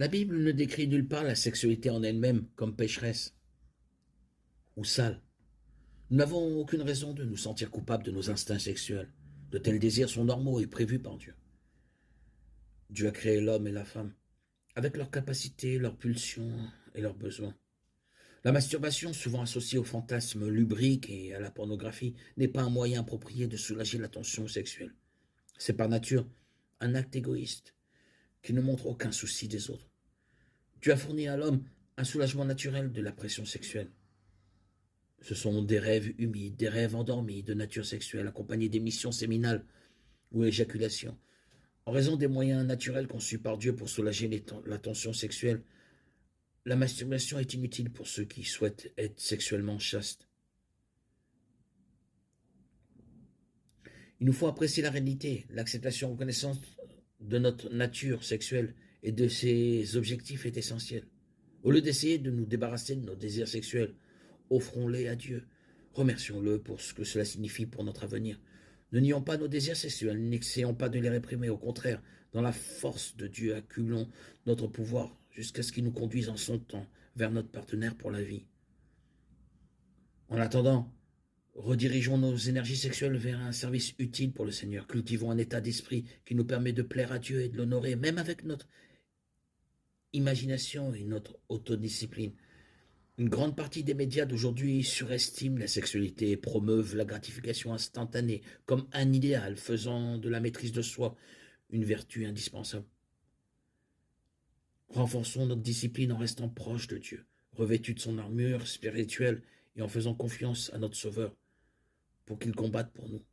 La Bible ne décrit nulle part la sexualité en elle-même comme pécheresse ou sale. Nous n'avons aucune raison de nous sentir coupables de nos instincts sexuels. De tels désirs sont normaux et prévus par Dieu. Dieu a créé l'homme et la femme, avec leurs capacités, leurs pulsions et leurs besoins. La masturbation, souvent associée au fantasme lubrique et à la pornographie, n'est pas un moyen approprié de soulager la tension sexuelle. C'est par nature un acte égoïste qui ne montre aucun souci des autres. Dieu a fourni à l'homme un soulagement naturel de la pression sexuelle. Ce sont des rêves humides, des rêves endormis de nature sexuelle, accompagnés d'émissions séminales ou éjaculation. En raison des moyens naturels conçus par Dieu pour soulager la tension sexuelle, la masturbation est inutile pour ceux qui souhaitent être sexuellement chastes. Il nous faut apprécier la réalité, l'acceptation reconnaissance de notre nature sexuelle et de ses objectifs est essentielle. Au lieu d'essayer de nous débarrasser de nos désirs sexuels, offrons-les à Dieu. Remercions-le pour ce que cela signifie pour notre avenir. Ne nions pas nos désirs sexuels, n'essayons pas de les réprimer. Au contraire, dans la force de Dieu, accumulons notre pouvoir jusqu'à ce qu'il nous conduise en son temps vers notre partenaire pour la vie. En attendant, redirigeons nos énergies sexuelles vers un service utile pour le Seigneur. Cultivons un état d'esprit qui nous permet de plaire à Dieu et de l'honorer, même avec notre imagination et notre autodiscipline. Une grande partie des médias d'aujourd'hui surestiment la sexualité et promeuvent la gratification instantanée comme un idéal, faisant de la maîtrise de soi une vertu indispensable. Renforçons notre discipline en restant proches de Dieu, revêtus de son armure spirituelle et en faisant confiance à notre Sauveur pour qu'il combatte pour nous.